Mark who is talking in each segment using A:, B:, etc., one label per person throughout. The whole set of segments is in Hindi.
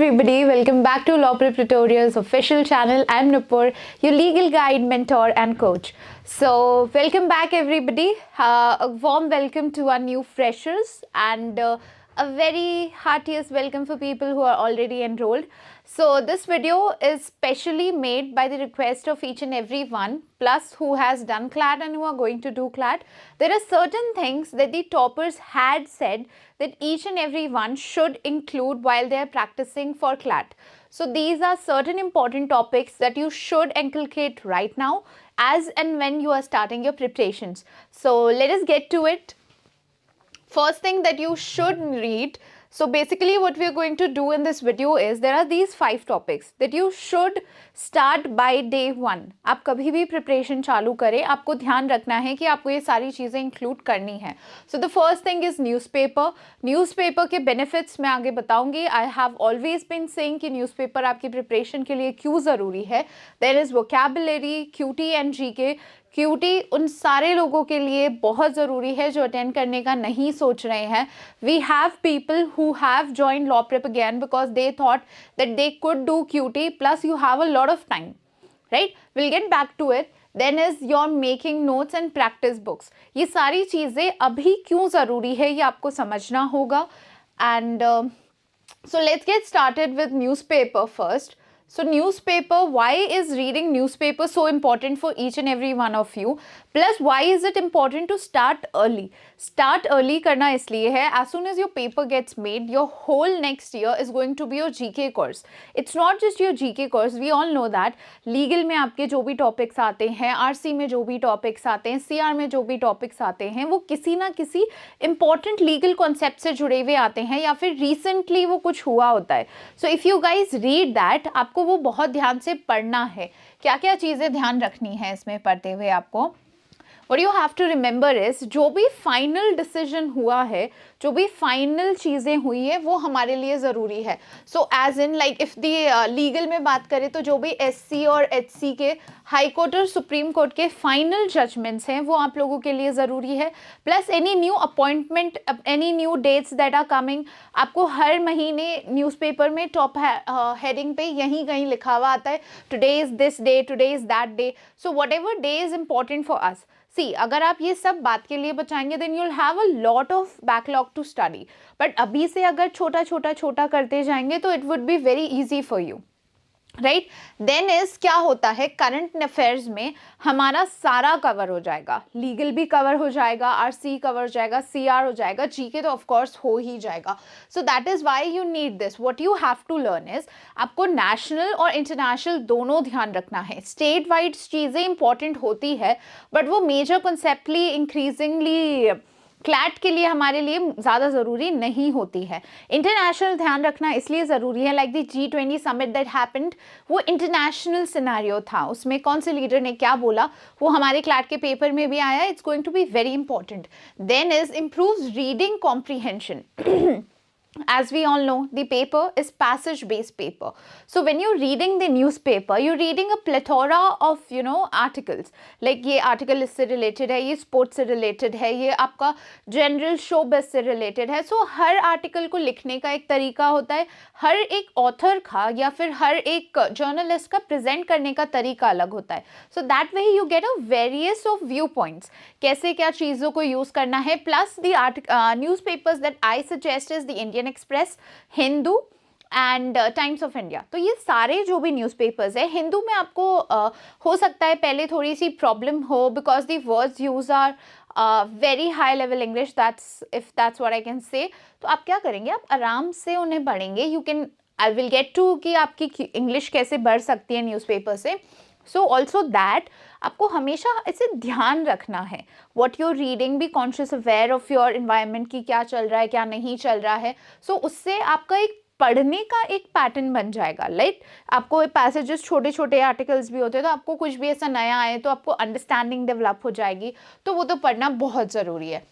A: everybody, welcome back to Law Prep Tutorials official channel. I'm Nupur, your legal guide, mentor and coach. So welcome back everybody, a warm welcome to our new freshers and a very heartiest welcome for people who are already enrolled. So this video is specially made by the request of each and every one plus who has done CLAT and who are going to do CLAT. There are certain things that the toppers had said that each and every one should include while they are practicing for CLAT. So these are certain important topics that you should inculcate right now as and when you are starting your preparations. So let us get to it. First thing that you should read. So basically what we are going to do in this video is there are these 5 topics that you should start by day 1. आप कभी भी preparation चालू करें, आपको ध्यान रखना है कि आपको ये सारी चीज़ें include करनी है. So the first thing is newspaper. Newspaper के benefits मैं आगे बताऊंगी. I have always been saying कि newspaper आपकी preparation के लिए क्यों ज़रूरी है. There is vocabulary, QT and GK. QT उन सारे लोगों के लिए बहुत ज़रूरी है जो अटेंड करने का नहीं सोच रहे हैं. We have people who have joined law prep again because they thought that they could do QT plus you have a lot of time, right? We'll get back to it. Then is your making notes and practice books. ये सारी चीज़ें अभी क्यों ज़रूरी है ये आपको समझना होगा. And so let's get started with newspaper first. So newspaper, why is reading newspaper so important for each and every one of you? Plus why is it important to start early? Start early करना इसलिए है, as soon as your paper gets made, your whole next year is going to be your GK course. It's not just your GK course, we all know that. Legal में आपके जो भी topics आते हैं, RC में जो भी topics आते हैं, CR में जो भी topics आते हैं, वो किसी ना किसी important legal concept से जुड़े हुए आते हैं या फिर recently वो कुछ हुआ होता है. So if you guys read that, आपको वो बहुत ध्यान से पढ़ना है. क्या क्या चीज़ें ध्यान रखनी है इसमें पढ़ते हुए आपको. What you have to remember is जो भी फाइनल डिसीजन हुआ है, जो भी फाइनल चीज़ें हुई है वो हमारे लिए ज़रूरी है. So as in like if the legal में बात करें तो जो भी SC और HC के हाई कोर्ट और सुप्रीम कोर्ट के फाइनल जजमेंट्स हैं वो आप लोगों के लिए ज़रूरी है. Plus any new appointment, any new dates that are coming, आपको हर महीने न्यूज़पेपर में टॉप हेडिंग पे यहीं कहीं लिखा हुआ आता है today is this day, today is that day. So whatever day is important for us. See अगर आप ये सब बात के लिए बचाएंगे then you'll have a lot of backlog to study. But अभी से अगर छोटा करते जाएंगे तो it would be very easy for you, right. Then is क्या होता है करंट अफेयर्स में हमारा सारा कवर हो जाएगा. लीगल भी कवर हो जाएगा, RC कवर हो जाएगा, CR हो जाएगा, GK तो ऑफ कोर्स हो ही जाएगा. So that is why you need this. What you have to learn is आपको नेशनल और इंटरनेशनल दोनों ध्यान रखना है. स्टेट वाइड चीज़ें इंपॉर्टेंट होती है बट वो मेजर कंसेप्टली इंक्रीजिंगली क्लैट के लिए हमारे लिए ज़्यादा ज़रूरी नहीं होती है. इंटरनेशनल ध्यान रखना इसलिए ज़रूरी है. Like the G20 summit that happened, वो इंटरनेशनल सिनेरियो था. उसमें कौन से लीडर ने क्या बोला वो हमारे क्लैट के पेपर में भी आया. It's going to be very important. Then is improves reading comprehension. As we all know, the paper is passage-based paper. So when you're reading the newspaper, you're reading a plethora of, articles. Like ये article इससे related है, ये sports से related है, ये आपका general showbiz से related है. So हर article को लिखने का एक तरीका होता है. हर एक author का या फिर हर एक journalist का present करने का तरीका अलग होता है. So that way you get a various of viewpoints. कैसे क्या चीज़ों को use करना है. Plus the newspapers that I suggest is the Indian express, Hindu and times of India. तो ये सारे जो भी न्यूज़पेपर्स है, हिंदू में आपको हो सकता है पहले थोड़ी सी प्रॉब्लम हो because the words use are very high level English. That's what I can say. तो आप क्या करेंगे, आप आराम से उन्हें पढ़ेंगे. You can, I will get to कि आपकी इंग्लिश कैसे बढ़ सकती है न्यूज़पेपर से. सो ऑल्सो दैट आपको हमेशा इसे ध्यान रखना है. वॉट यूर रीडिंग, भी conscious aware of your environment की क्या चल रहा है क्या नहीं चल रहा है. सो उससे आपका एक पढ़ने का एक पैटर्न बन जाएगा. लाइक आपको पैसेजेस, छोटे छोटे आर्टिकल्स भी होते हैं तो आपको कुछ भी ऐसा नया आए तो आपको अंडरस्टैंडिंग डेवलप हो जाएगी. तो वो तो पढ़ना बहुत ज़रूरी है.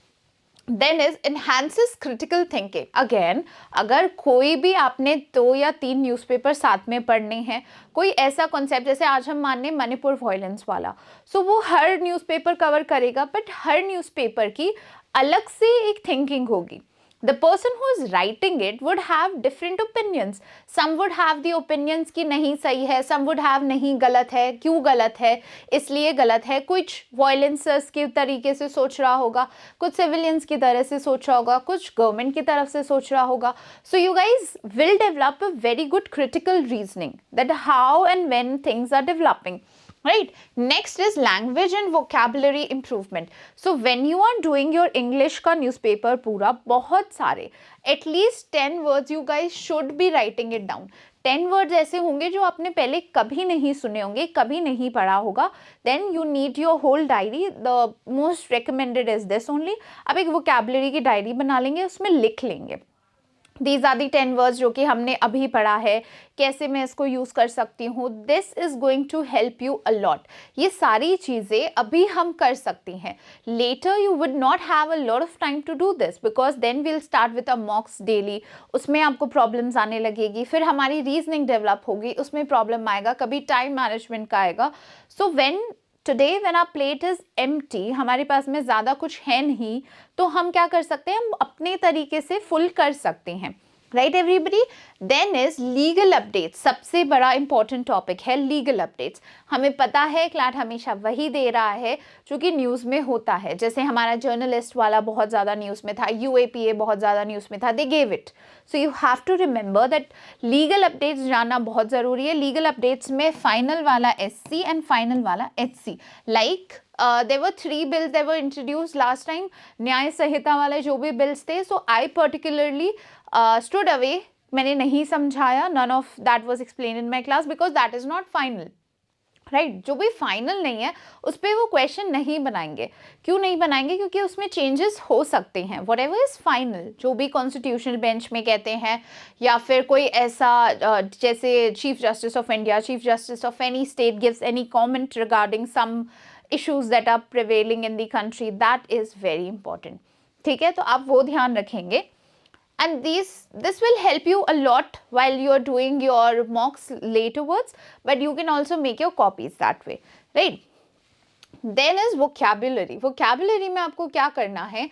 A: Then is enhances critical thinking. Again अगर कोई भी आपने 2 या 3 न्यूज़पेपर साथ में पढ़ने हैं, कोई ऐसा कॉन्सेप्ट जैसे आज हम माने मणिपुर वायलेंस वाला, सो वो हर न्यूज़पेपर कवर करेगा बट हर न्यूज़पेपर की अलग से एक थिंकिंग होगी. the person who is writing it would have different opinions. Some would have the opinions कि नहीं सही है, some would have नहीं गलत है, क्यों गलत है, इसलिए गलत है. कुछ violencers के तरीके से सोच रहा होगा, कुछ civilians की तरह से सोच रहा होगा, कुछ government की तरफ से सोच रहा होगा. So you guys will develop a very good critical reasoning that how and when things are developing. Right. Next is language and vocabulary improvement. So when you are doing your English का newspaper पूरा, बहुत सारे at least 10 words you guys should be writing it down. 10 words ऐसे होंगे जो आपने पहले कभी नहीं सुने होंगे, कभी नहीं पढ़ा होगा. Then you need your whole diary. The most recommended is this only. आप एक vocabulary की डायरी बना लेंगे, उसमें लिख लेंगे These are the 10 words जो कि हमने अभी पढ़ा है, कैसे मैं इसको यूज़ कर सकती हूँ. This is going to help you a lot. ये सारी चीज़ें अभी हम कर सकती हैं. Later you would not have a lot of time to do this because then we'll start with a mocks daily. उसमें आपको problems आने लगेगी, फिर हमारी reasoning develop होगी, उसमें problem आएगा, कभी time management का आएगा. So today when our plate is empty, हमारे पास में ज़्यादा कुछ है नहीं, तो हम क्या कर सकते हैं, हम अपने तरीके से full कर सकते हैं. Right everybody? Then is legal updates. सबसे बड़ा important topic है legal updates. हमें पता है क्लाट हमेशा वही दे रहा है जो कि न्यूज़ में होता है. जैसे हमारा जर्नलिस्ट वाला बहुत ज़्यादा न्यूज़ में था, UAPA बहुत ज़्यादा न्यूज़ में था, they gave it. So you have to remember that legal updates जानना बहुत ज़रूरी है. Legal updates में final वाला SC and final वाला HC. Like there were 3 bills that were introduced last time. न्याय संहिता वाले जो भी bills थे, so I particularly stood away. मैंने नहीं समझाया. None of that was explained in my class because that is not final. Right जो भी फाइनल नहीं है उस पर वो क्वेश्चन नहीं बनाएंगे. क्यों नहीं बनाएंगे? क्योंकि उसमें चेंजेस हो सकते हैं. वट एवर इज़ फाइनल, जो भी कॉन्स्टिट्यूशनल बेंच में कहते हैं या फिर कोई ऐसा जैसे chief justice of India, chief justice of any state gives any comment regarding some issues that are prevailing in the country, that is very important. ठीक है, तो आप वो ध्यान रखेंगे. And this will help you a lot while you are doing your mocks laterwards, but you can also make your copies that way, right? Then is vocabulary. Vocabulary में आपको क्या करना है?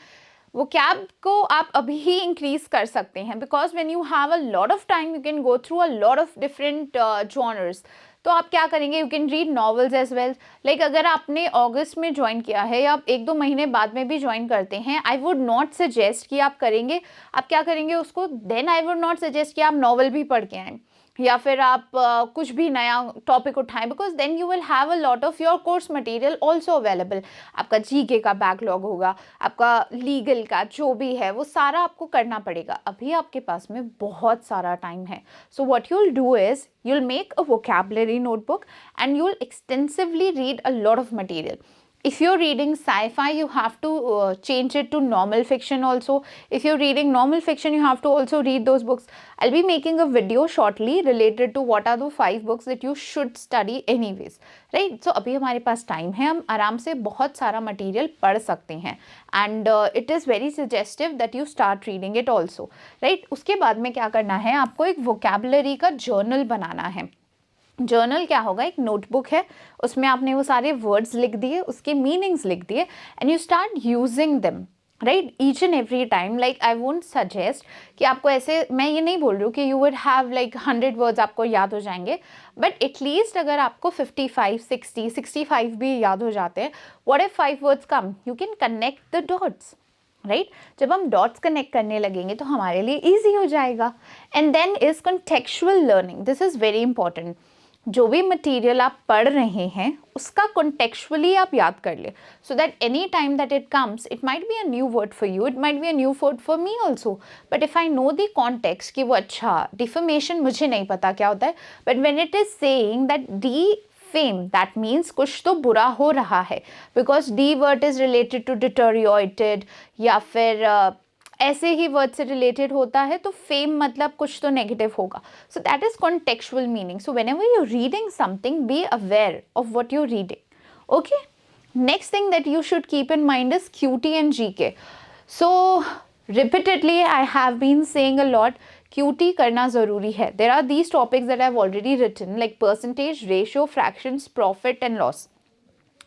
A: vocab को आप अभी ही increase कर सकते हैं because when you have a lot of time you can go through a lot of different genres. तो आप क्या करेंगे? You can read novels as well. Like अगर आपने अगस्त में ज्वाइन किया है या आप 1-2 महीने बाद में भी ज्वाइन करते हैं, आई वुड नॉट सजेस्ट कि आप करेंगे. आप क्या करेंगे उसको? Then I would not suggest कि आप नॉवल भी पढ़ के आएँ या फिर आप कुछ भी नया टॉपिक उठाएं because then you will have a lot of your course material also available. आपका जीके का बैकलॉग होगा, आपका लीगल का जो भी है वो सारा आपको करना पड़ेगा. अभी आपके पास में बहुत सारा टाइम है. So what you will do is you'll make a vocabulary notebook and you'll extensively read a lot of material. If you're reading sci-fi, you have to change it to normal fiction also. If you're reading normal fiction, you have to also read those books. I'll be making a video shortly related to what are the 5 books that you should study anyways. Right? So अभी हमारे पास टाइम है, हम आराम से बहुत सारा मटेरियल पढ़ सकते हैं. And it is very suggestive that you start reading it also. Right? उसके बाद में क्या करना है? आपको एक vocabulary का journal बनाना है. जर्नल क्या होगा? एक नोटबुक है, उसमें आपने वो सारे वर्ड्स लिख दिए, उसके मीनिंग्स लिख दिए and you start using them right each and every time. Like I won't suggest कि आपको ऐसे, मैं ये नहीं बोल रही हूँ कि you would have like 100 words आपको याद हो जाएंगे, बट एटलीस्ट अगर आपको 55, 60, 65 भी याद हो जाते हैं, what if 5 words come, you can connect the dots. Right जब हम डॉट्स कनेक्ट करने लगेंगे तो हमारे लिए ईजी हो जाएगा. And then is contextual learning. This is very important. जो भी मटेरियल आप पढ़ रहे हैं उसका कॉन्टेक्चुअली आप याद कर ले, so that any time that it comes, it might be a new word for you, it might be a new word for me also, but if I know the context कि वो अच्छा डिफेमेशन मुझे नहीं पता क्या होता है, but when it is saying that defame, that means कुछ तो बुरा हो रहा है, because D word is related to deteriorated या फिर ऐसे ही वर्ड से रिलेटेड होता है, तो फेम मतलब कुछ तो नेगेटिव होगा. So that is contextual meaning. So whenever you reading something, be aware of what you reading. Okay, next thing that you should keep in mind is QT and GK. So repeatedly I have been saying a lot, QT करना ज़रूरी है. There are these topics that I have already written like percentage, ratio, fractions, profit and loss.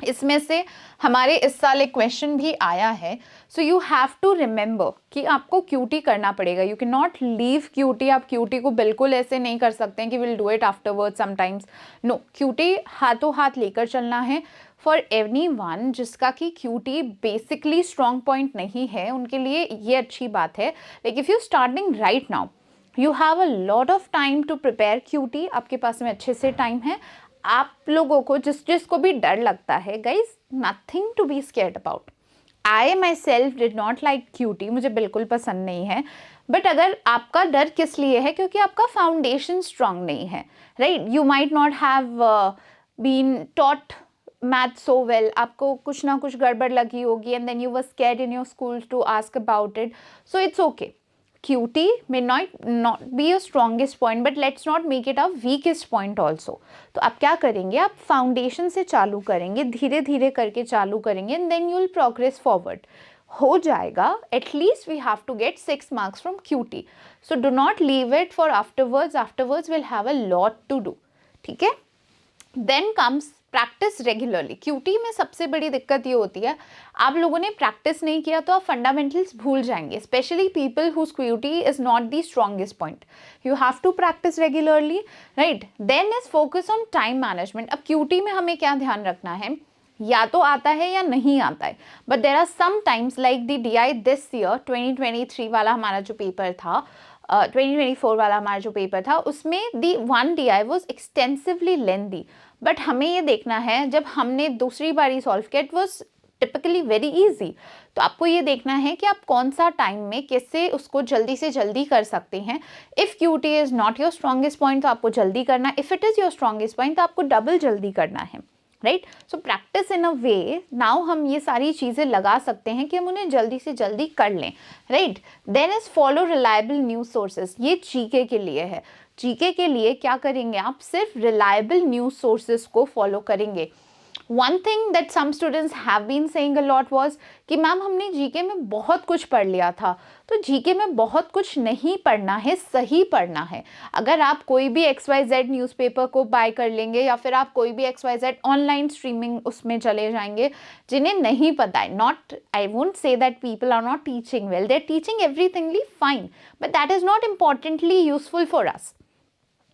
A: इसमें से हमारे इस साल एक क्वेश्चन भी आया है। So you have to remember कि आपको क्यूटी करना पड़ेगा। You can not leave QT. आप क्यूटी को बिल्कुल ऐसे नहीं कर सकते हैं कि will do it afterward sometimes. No, QT हाथों हाथ लेकर चलना है। फॉर एनीवन जिसका कि क्यूटी बेसिकली स्ट्रॉन्ग पॉइंट नहीं है, उनके लिए ये अच्छी बात है। Like if you starting right now, you have a lot of time to prepare QT. आपके पास में अच्छे से टाइम है। आप लोगों को जिसको भी डर लगता है, guys nothing to be scared about. I myself did not like QT, मुझे बिल्कुल पसंद नहीं है। बट अगर आपका डर किस लिए है, क्योंकि आपका फाउंडेशन स्ट्रांग नहीं है, right. You might not have been taught math so well, आपको कुछ ना कुछ गड़बड़ लगी होगी, and then you were scared in your school to ask about it. So it's okay, QT may not be your strongest point, but let's not make it our weakest point also. तो आप क्या करेंगे, आप फाउंडेशन से चालू करेंगे, धीरे धीरे करके चालू करेंगे, and then you will progress forward. हो जाएगा। At least we have to get 6 marks from QT, so do not leave it for afterwards will have a lot to do, ठीक है। Then comes practice regularly. QT में सबसे बड़ी दिक्कत ये होती है, आप लोगों ने प्रैक्टिस नहीं किया तो आप फंडामेंटल्स भूल जाएंगे, especially people whose QT is not the strongest point. You have to practice regularly, right. Then is focus on time management. अब क्यूटी में हमें क्या ध्यान रखना है, या तो आता है या नहीं आता है, but there are some times like the DI this year 2023 वाला हमारा जो पेपर था, 2024 वाला हमारा जो पेपर था, उसमें दी 1 DI was extensively lengthy. But हमें ये देखना है, जब हमने दूसरी बारी सॉल्व किया it was typically very easy. तो आपको ये देखना है कि आप कौन सा टाइम में कैसे उसको जल्दी से जल्दी कर सकते हैं। If QT is not your strongest point तो आपको जल्दी करना है, if it is your strongest point तो आपको डबल जल्दी करना है, right. So practice in a way, now हम ये सारी चीज़ें लगा सकते हैं कि हम उन्हें जल्दी से जल्दी कर लें, right. Then is follow reliable news sources. ये जीके के लिए है। जीके के लिए क्या करेंगे, आप सिर्फ रिलायबल न्यूज़ सोर्सेज को फॉलो करेंगे। One thing that some students have been saying a lot was कि मैम हमने जीके में बहुत कुछ पढ़ लिया था। तो जीके में बहुत कुछ नहीं पढ़ना है, सही पढ़ना है। अगर आप कोई भी XYZ न्यूज़पेपर को बाय कर लेंगे, या फिर आप कोई भी XYZ ऑनलाइन स्ट्रीमिंग उसमें चले जाएंगे, जिन्हें नहीं पता है, not, I won't say that people are not teaching well, they are teaching everythingly fine, but that is not importantly useful for us,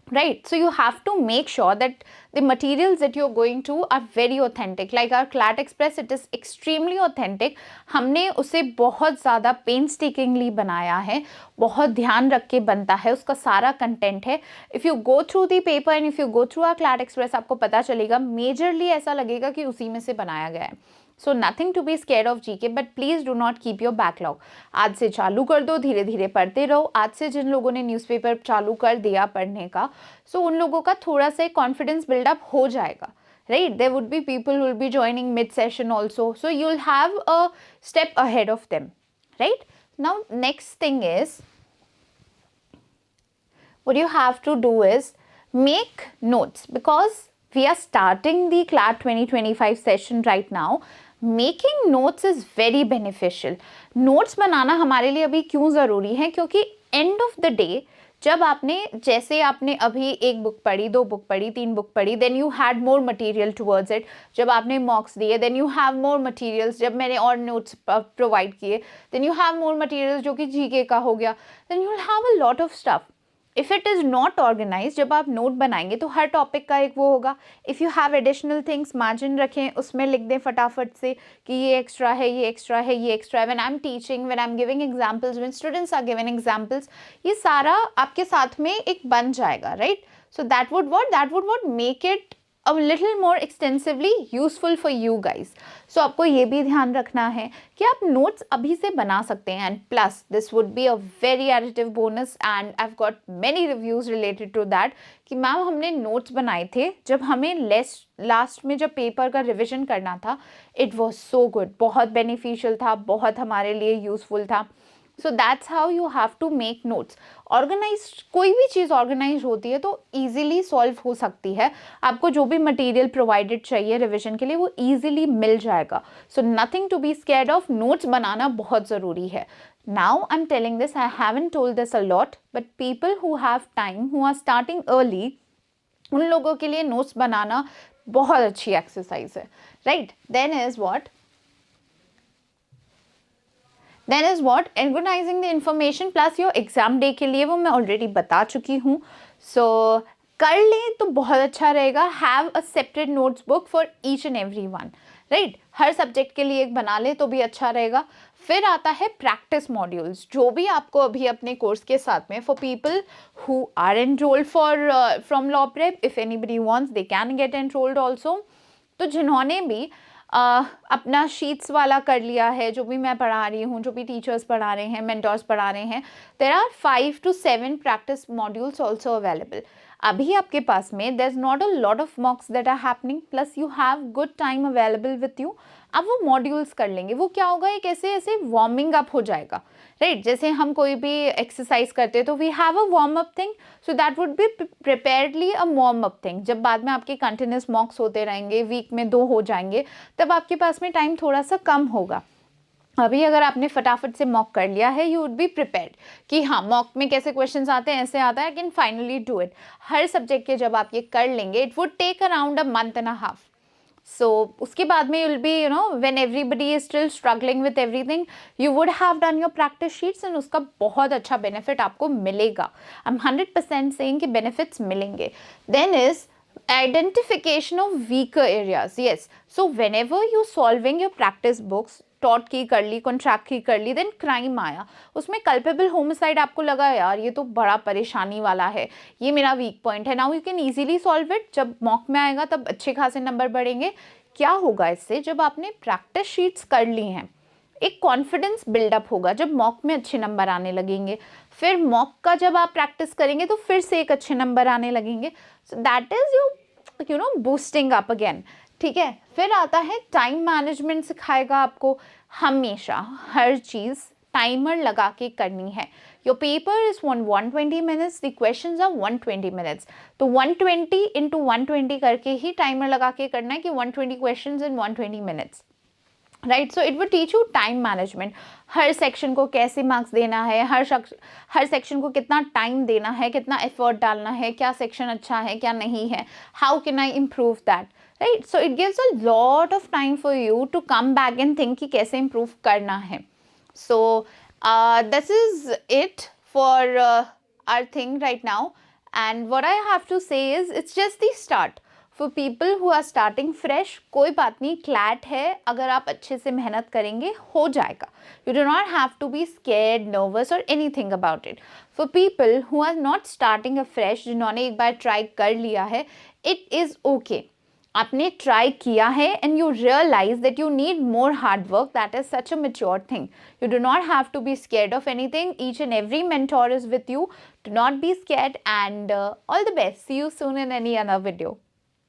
A: right? So you have to make sure that the materials that you're going to are very authentic. Like our CLAT Express, it is extremely authentic. हमने उसे बहुत ज़्यादा painstakingly बनाया है, बहुत ध्यान रख के बनता है, उसका सारा कंटेंट है। If you go through the paper and if you go through our CLAT Express, आपको पता चलेगा, मेजरली ऐसा लगेगा कि उसी में से बनाया गया है। So nothing to be scared of GK, but please do not keep your backlog. आज से चालू कर दो, धीरे धीरे पढ़ते रहो। आज से जिन लोगों ने न्यूज़पेपर चालू कर दिया पढ़ने का, सो उन लोगों का थोड़ा सा कॉन्फिडेंस बिल्डअप हो जाएगा, right? There would be people who will be joining mid session also, so you'll have a step ahead of them, right? Now next thing is, what you have to do is make notes, because we are starting the CLAT 2025 session right now. Making notes is very beneficial. Notes बनाना हमारे लिए अभी क्यों ज़रूरी है, क्योंकि end of the day जब आपने, जैसे आपने अभी 1 बुक पढ़ी, 2 बुक पढ़ी, 3 बुक पढ़ी, then you had more material towards it. जब आपने मॉक्स दिए, then you have more materials. जब मैंने और नोट्स प्रोवाइड किए, then you have more materials जो कि जीके का हो गया, then you will have a lot of stuff. If it is not organize, जब आप नोट बनाएंगे तो हर टॉपिक का एक वो होगा। If you have additional things, margin रखें, उसमें लिख दें फटाफट से कि ये एक्स्ट्रा है, ये एक्स्ट्रा है, ये एक्स्ट्रा है। When I am teaching, when I am giving examples, when students are giving examples, ये सारा आपके साथ में एक बन जाएगा, right. So that would make it a little more extensively useful for you guys. So आपको ये भी ध्यान रखना है कि आप notes अभी से बना सकते हैं, and plus this would be a very additive bonus, and I've got many reviews related to that कि मैम हमने notes बनाए थे जब हमें लास्ट में जब पेपर का रिविजन करना था, it was so good, बहुत beneficial था, बहुत हमारे लिए यूज़फुल था। So that's how you have to make notes. Organize, कोई भी चीज़ ऑर्गेनाइज होती है तो ईजिली सॉल्व हो सकती है। आपको जो भी मटेरियल प्रोवाइडेड चाहिए रिविजन के लिए वो ईजिली मिल जाएगा। So nothing to be scared of, notes बनाना बहुत ज़रूरी है। Now I am telling this, I haven't told this a lot, but people who have time, who are starting early, उन लोगों के लिए नोट्स बनाना बहुत अच्छी एक्सरसाइज है, right. Then is what organizing the information plus your exam day के लिए, वो मैं ऑलरेडी बता चुकी हूँ। सो कर लें तो बहुत अच्छा रहेगा। Have a separate notes book for each and every one, right. Her subject के लिए एक बना ले तो भी अच्छा रहेगा। फिर आता है प्रैक्टिस मॉड्यूल्स, जो भी आपको अभी अपने कोर्स के साथ में, for people who are enrolled for from law prep, if anybody wants they can get enrolled also. तो जिन्होंने भी अपना शीट्स वाला कर लिया है, जो भी मैं पढ़ा रही हूँ, जो भी टीचर्स पढ़ा रहे हैं, मेंटर्स पढ़ा रहे हैं, there are 5 to 7 practice modules also available. अभी आपके पास में there is not a lot of mocks that are happening, plus you have good time available with you. अब वो मॉड्यूल्स कर लेंगे, वो क्या होगा, एक ऐसे ऐसे वार्मिंग अप हो जाएगा, राइट। जैसे हम कोई भी एक्सरसाइज करते हैं तो we have a warm up thing, so that would be preparedly a warm up thing. जब बाद में आपके कंटिन्यूस मॉक्स होते रहेंगे, वीक में 2 हो जाएंगे, तब आपके पास में टाइम थोड़ा सा कम होगा। अभी अगर आपने फटाफट से मॉक कर लिया है, यू वुड बी प्रिपेयर्ड कि हाँ, मॉक में कैसे क्वेश्चंस आते हैं, ऐसे आता है, कैन फाइनली डू इट। हर सब्जेक्ट के जब आप ये कर लेंगे, it would take around a month and a half. So उसके बाद में you'll be, when everybody is still struggling with everything, you would have done your practice sheets and उसका बहुत अच्छा benefit आपको मिलेगा। I'm 100% saying कि benefits मिलेंगे। Then is identification of weaker areas, yes। So whenever you solving your practice books, taught की कर ली, कॉन्ट्रैक्ट की कर ली, देन क्राइम आया, उसमें कल्पेबल होमिसाइड आपको लगा यार ये तो बड़ा परेशानी वाला है, ये मेरा वीक पॉइंट है, now you can easily solve it. जब मॉक में आएगा तब अच्छे खासे नंबर बढ़ेंगे। क्या होगा इससे, जब आपने प्रैक्टिस शीट्स कर ली हैं, एक कॉन्फिडेंस बिल्डअप होगा, जब मॉक में अच्छे नंबर आने लगेंगे, फिर मॉक का जब आप प्रैक्टिस करेंगे तो फिर से एक अच्छे नंबर आने लगेंगे। सो that is you know boosting up again, ठीक है। फिर आता है टाइम मैनेजमेंट, सिखाएगा आपको हमेशा हर चीज़ टाइमर लगा के करनी है। Your paper is 120 minutes, the questions are 120 minutes, तो 120 इंटू 120 करके ही टाइमर लगा के करना है कि 120 questions in 120 minutes, right. So it will teach you time management, her section को कैसे मार्क्स देना है, हर सेक्शन को कितना टाइम देना है, कितना एफर्ट डालना है, क्या सेक्शन अच्छा है क्या नहीं है, how can I improve that, right. So it gives a lot of time for you to come back and think कि कैसे इम्प्रूव करना है। So this is it for our thing right now, and what I have to say is it's just the start for people who are starting fresh. कोई बात नहीं, क्लैट है, अगर आप अच्छे से मेहनत करेंगे हो जाएगा। You do not have to be scared, nervous और anything about it. For people who are not starting a fresh, जिन्होंने एक बार ट्राई कर लिया है, इट इज़ ओके। आपने ट्राई किया है and you realise that you need more hard work, that is such a mature thing. You do not have to be scared of anything. Each and every mentor is with you. Do not be scared, and all the best. See you soon in any other video.